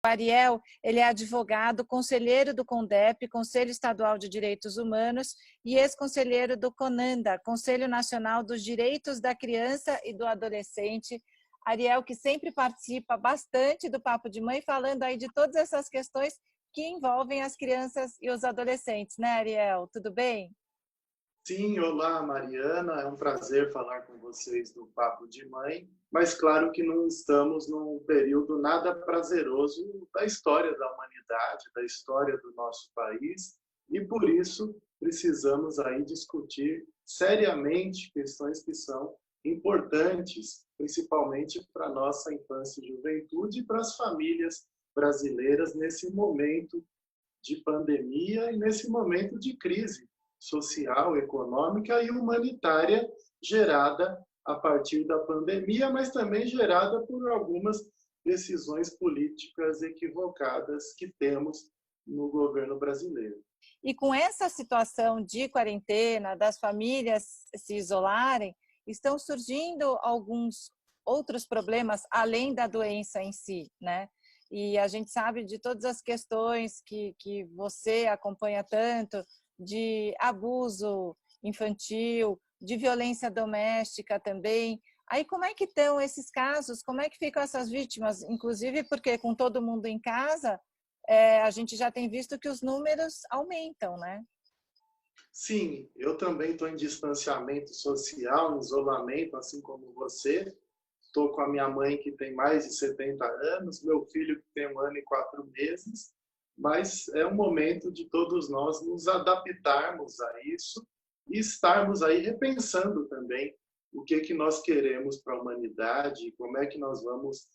Ariel, ele é advogado, conselheiro do CONDEP, Conselho Estadual de Direitos Humanos, e ex-conselheiro do CONANDA, Conselho Nacional dos Direitos da Criança e do Adolescente. Ariel, que sempre participa bastante do Papo de Mãe, falando aí de todas essas questões que envolvem as crianças e os adolescentes, né, Ariel? Tudo bem? Sim, olá, Mariana. É um prazer falar com vocês do Papo de Mãe, mas claro que não estamos num período nada prazeroso da história da humanidade, da história do nosso país, e por isso precisamos aí discutir seriamente questões que são importantes, principalmente para a nossa infância e juventude e para as famílias brasileiras nesse momento de pandemia e nesse momento de crise social, econômica e humanitária gerada a partir da pandemia, mas também gerada por algumas decisões políticas equivocadas que temos no governo brasileiro. E com essa situação de quarentena, das famílias se isolarem, estão surgindo alguns outros problemas além da doença em si, né? E a gente sabe de todas as questões que você acompanha tanto, de abuso infantil, de violência doméstica também. Aí como é que estão esses casos? Como é que ficam essas vítimas? Inclusive porque com todo mundo em casa, a gente já tem visto que os números aumentam, né? Sim, eu também estou em distanciamento social, em isolamento, assim como você. Estou com a minha mãe, que tem mais de 70 anos, meu filho, que tem 1 ano e 4 meses, mas é um momento de todos nós nos adaptarmos a isso e estarmos aí repensando também o que nós queremos para a humanidade, como é que nós vamos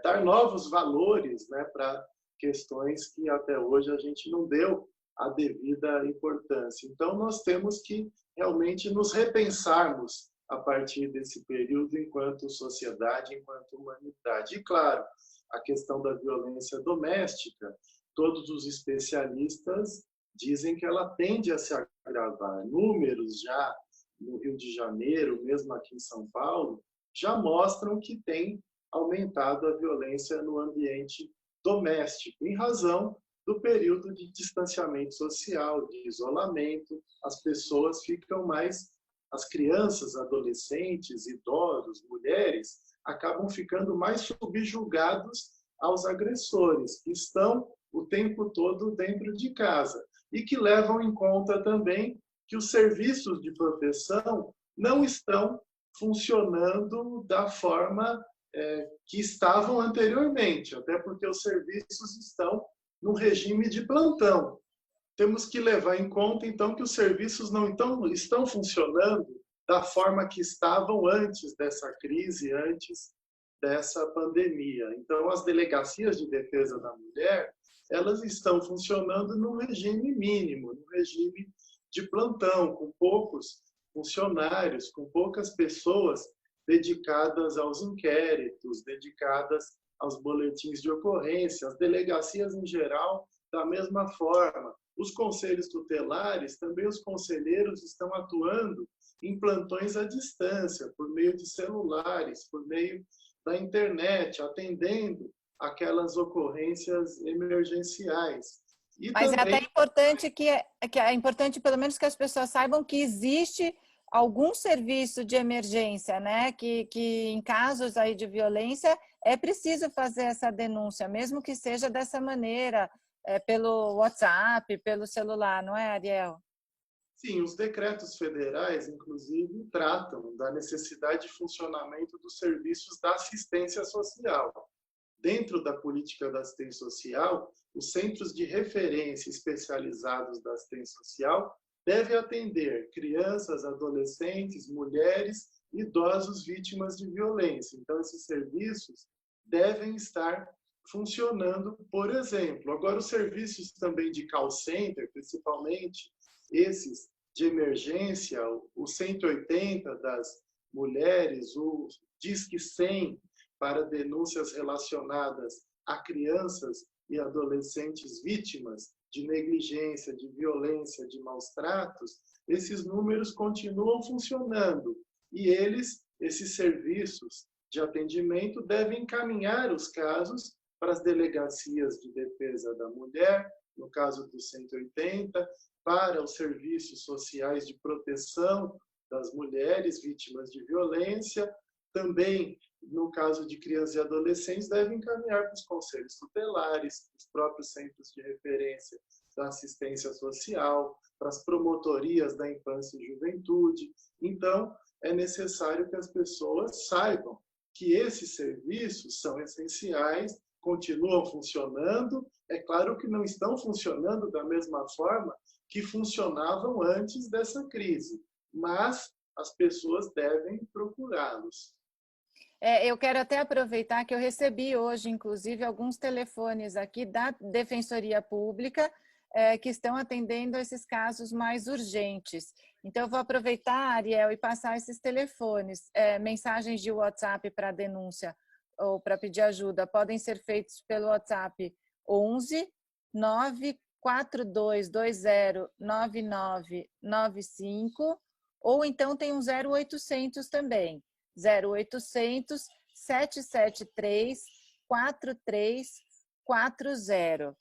dar novos valores, né, para questões que até hoje a gente não deu a devida importância. Então, nós temos que realmente nos repensarmos a partir desse período enquanto sociedade, enquanto humanidade. E, claro, a questão da violência doméstica, todos os especialistas dizem que ela tende a se agravar. Números já no Rio de Janeiro, mesmo aqui em São Paulo, já mostram que tem aumentado a violência no ambiente doméstico, em razão do período de distanciamento social, de isolamento. As pessoas ficam mais, as crianças, adolescentes, idosos, mulheres, acabam ficando mais subjugados aos agressores, que estão o tempo todo dentro de casa e que levam em conta também que os serviços de proteção não estão funcionando da forma que estavam anteriormente, até porque os serviços estão no regime de plantão. Temos que levar em conta, então, que os serviços não estão funcionando da forma que estavam antes dessa crise, antes dessa pandemia. Então, as delegacias de defesa da mulher, elas estão funcionando no regime mínimo, no regime de plantão, com poucos funcionários, com poucas pessoas dedicadas aos inquéritos, dedicadas aos boletins de ocorrência, as delegacias em geral, da mesma forma. Os conselhos tutelares, também os conselheiros estão atuando em plantões à distância, por meio de celulares, por meio da internet, atendendo aquelas ocorrências emergenciais. E Mas também... é até importante que é importante pelo menos que as pessoas saibam que existe algum serviço de emergência, né? Que em casos aí de violência é preciso fazer essa denúncia, mesmo que seja dessa maneira, pelo WhatsApp, pelo celular, não é, Ariel? Sim, os decretos federais, inclusive, tratam da necessidade de funcionamento dos serviços da assistência social. Dentro da política da assistência social, os centros de referência especializados da assistência social devem atender crianças, adolescentes, mulheres, idosos vítimas de violência. Então, esses serviços devem estar funcionando, por exemplo. Agora, os serviços também de call center, principalmente esses de emergência, o 180 das mulheres, o Disque 100 para denúncias relacionadas a crianças e adolescentes vítimas de negligência, de violência, de maus tratos, esses números continuam funcionando. E esses serviços de atendimento devem encaminhar os casos para as delegacias de defesa da mulher, no caso do 180, para os serviços sociais de proteção das mulheres vítimas de violência. Também, no caso de crianças e adolescentes, devem encaminhar para os conselhos tutelares, os próprios centros de referência da assistência social, para as promotorias da infância e juventude. Então, é necessário que as pessoas saibam que esses serviços são essenciais, continuam funcionando. É claro que não estão funcionando da mesma forma que funcionavam antes dessa crise, mas as pessoas devem procurá-los. Eu quero até aproveitar que eu recebi hoje, inclusive, alguns telefones aqui da Defensoria Pública que estão atendendo esses casos mais urgentes. Então, eu vou aproveitar, Ariel, e passar esses telefones. Mensagens de WhatsApp para denúncia ou para pedir ajuda podem ser feitos pelo WhatsApp 11 94220 9995, ou então tem um 0800 também, 0800 773 4340.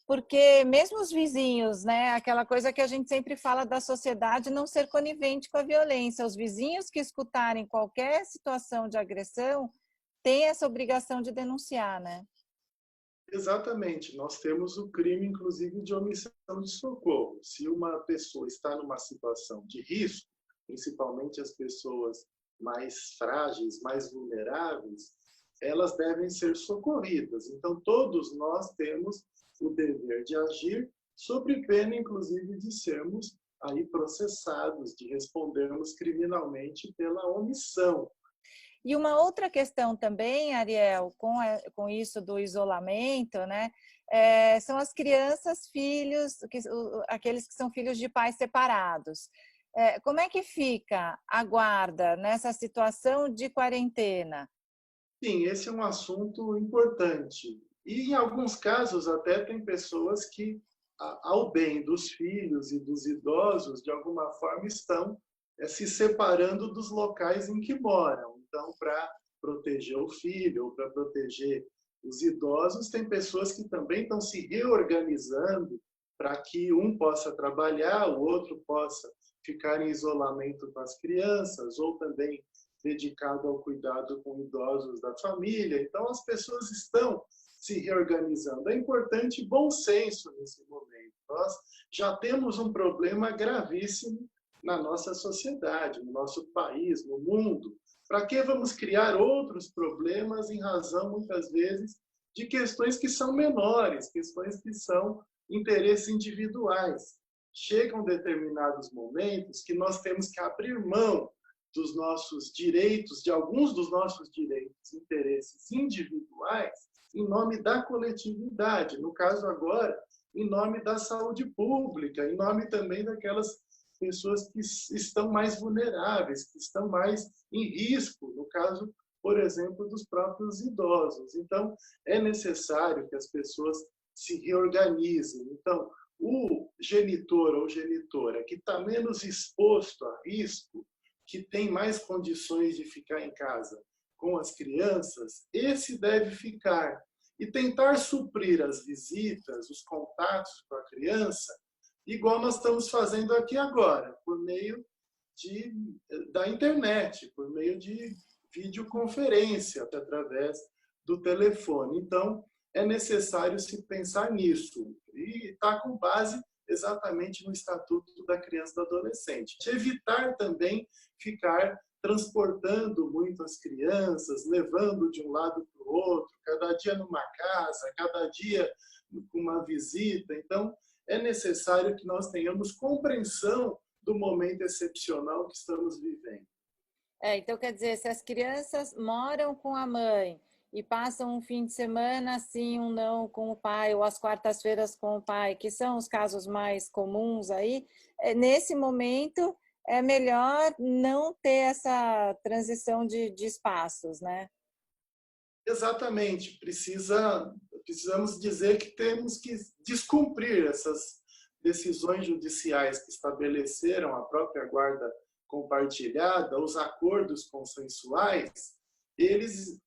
Porque mesmo os vizinhos, né, aquela coisa que a gente sempre fala da sociedade não ser conivente com a violência, os vizinhos que escutarem qualquer situação de agressão têm essa obrigação de denunciar, né? Exatamente. Nós temos o crime, inclusive, de omissão de socorro. Se uma pessoa está numa situação de risco, principalmente as pessoas mais frágeis, mais vulneráveis, elas devem ser socorridas. Então, todos nós temos o dever de agir, sob pena, inclusive, de sermos aí processados, de respondermos criminalmente pela omissão. E uma outra questão também, Ariel, com isso do isolamento, né, são as crianças, filhos, aqueles que são filhos de pais separados. Como é que fica a guarda nessa situação de quarentena? Sim, esse é um assunto importante. E, em alguns casos, até tem pessoas que, ao bem dos filhos e dos idosos, de alguma forma estão se separando dos locais em que moram. Então, para proteger o filho ou para proteger os idosos, tem pessoas que também estão se reorganizando para que um possa trabalhar, o outro possa ficar em isolamento com as crianças, ou também dedicado ao cuidado com idosos da família. Então, as pessoas estão se reorganizando. É importante bom senso nesse momento. Nós já temos um problema gravíssimo na nossa sociedade, no nosso país, no mundo. Para que vamos criar outros problemas em razão, muitas vezes, de questões que são menores, questões que são interesses individuais? Chegam determinados momentos que nós temos que abrir mão dos nossos direitos, de alguns dos nossos direitos, interesses individuais, em nome da coletividade. No caso agora, em nome da saúde pública, em nome também daquelas pessoas que estão mais vulneráveis, que estão mais em risco, no caso, por exemplo, dos próprios idosos. Então, é necessário que as pessoas se reorganizem. Então, o genitor ou genitora que está menos exposto a risco, que tem mais condições de ficar em casa com as crianças, esse deve ficar. E tentar suprir as visitas, os contatos com a criança, igual nós estamos fazendo aqui agora, por meio da internet, por meio de videoconferência, através do telefone. Então, é necessário se pensar nisso. E está com base exatamente no Estatuto da Criança e do Adolescente. De evitar também ficar transportando muito as crianças, levando de um lado para o outro, cada dia numa casa, cada dia com uma visita. Então, é necessário que nós tenhamos compreensão do momento excepcional que estamos vivendo. Então, quer dizer, se as crianças moram com a mãe e passam um fim de semana assim, um não com o pai, ou as quartas-feiras com o pai, que são os casos mais comuns aí, nesse momento é melhor não ter essa transição de espaços, né? Exatamente. Precisamos dizer que temos que descumprir essas decisões judiciais que estabeleceram a própria guarda compartilhada, os acordos consensuais. Eles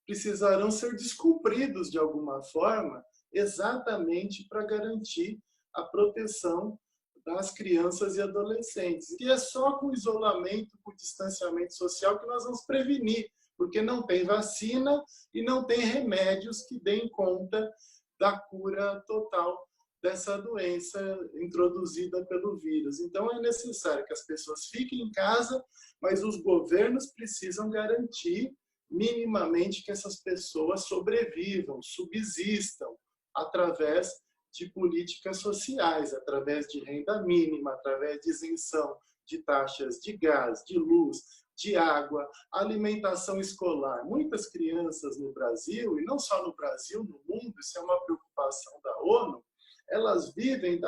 precisarão ser descumpridos de alguma forma, exatamente para garantir a proteção das crianças e adolescentes. E é só com isolamento, com distanciamento social que nós vamos prevenir, porque não tem vacina e não tem remédios que deem conta da cura total dessa doença introduzida pelo vírus. Então, é necessário que as pessoas fiquem em casa, mas os governos precisam garantir minimamente que essas pessoas sobrevivam, subsistam, através de políticas sociais, através de renda mínima, através de isenção de taxas de gás, de luz, de água, alimentação escolar. Muitas crianças no Brasil, e não só no Brasil, no mundo, isso é uma preocupação da ONU, elas vivem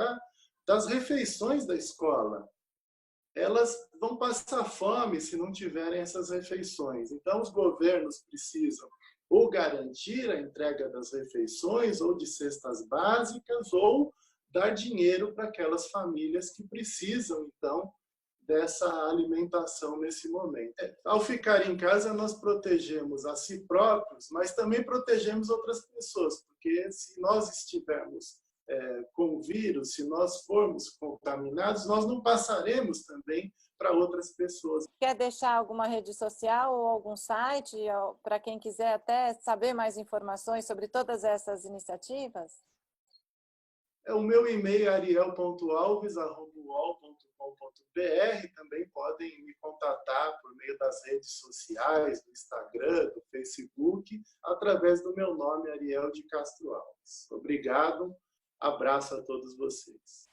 das refeições da escola. Elas vão passar fome se não tiverem essas refeições. Então, os governos precisam ou garantir a entrega das refeições, ou de cestas básicas, ou dar dinheiro para aquelas famílias que precisam, então, dessa alimentação nesse momento. Ao ficar em casa, nós protegemos a si próprios, mas também protegemos outras pessoas, porque se nós estivermos com o vírus, se nós formos contaminados, nós não passaremos também para outras pessoas. Quer deixar alguma rede social ou algum site para quem quiser até saber mais informações sobre todas essas iniciativas? O meu e-mail é ariel.alves@uol.com.br. Também podem me contatar por meio das redes sociais, do Instagram, do Facebook, através do meu nome, Ariel de Castro Alves. Obrigado, abraço a todos vocês.